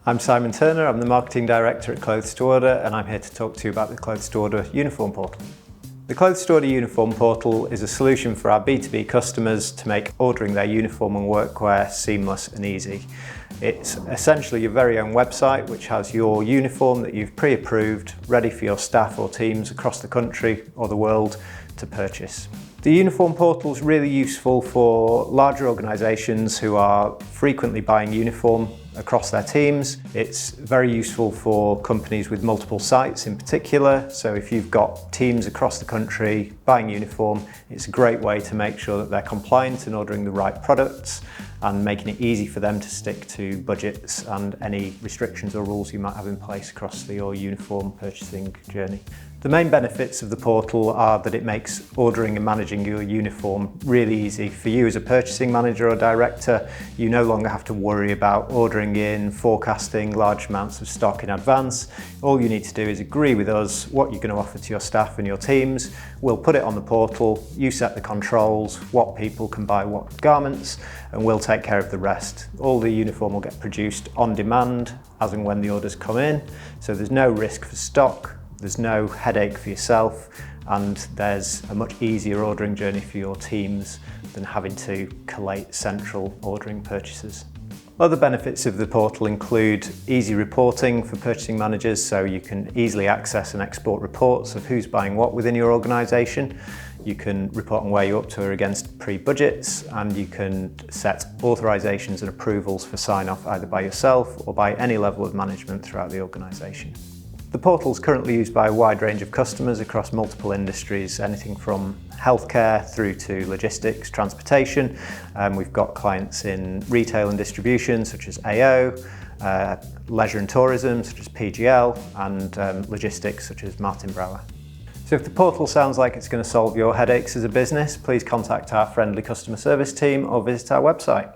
I'm Simon Turner, I'm the Marketing Director at Clothes to Order, and I'm here to talk to you about the Clothes to Order Uniform Portal. The Clothes to Order Uniform Portal is a solution for our B2B customers to make ordering their uniform and workwear seamless and easy. It's essentially your very own website which has your uniform that you've pre-approved, ready for your staff or teams across the country or the world to purchase. The Uniform Portal is really useful for larger organisations who are frequently buying uniform across their teams. It's very useful for companies with multiple sites in particular. So if you've got teams across the country buying uniform, it's a great way to make sure that they're compliant and ordering the right products and making it easy for them to stick to budgets and any restrictions or rules you might have in place across your uniform purchasing journey. The main benefits of the portal are that it makes ordering and managing your uniform really easy. For you as a purchasing manager or director, you no longer have to worry about ordering in, forecasting large amounts of stock in advance. All you need to do is agree with us what you're going to offer to your staff and your teams. We'll put it on the portal, you set the controls, what people can buy what garments, and we'll take care of the rest. All the uniform will get produced on demand as and when the orders come in, so there's no risk for stock. There's no headache for yourself, and there's a much easier ordering journey for your teams than having to collate central ordering purchases. Other benefits of the portal include easy reporting for purchasing managers, so you can easily access and export reports of who's buying what within your organisation. You can report on where you're up to against pre-budgets, and you can set authorisations and approvals for sign-off either by yourself or by any level of management throughout the organisation. The portal is currently used by a wide range of customers across multiple industries, anything from healthcare through to logistics, transportation. We've got clients in retail and distribution such as AO, leisure and tourism such as PGL, and logistics such as Martin Brower. So if the portal sounds like it's going to solve your headaches as a business, please contact our friendly customer service team or visit our website.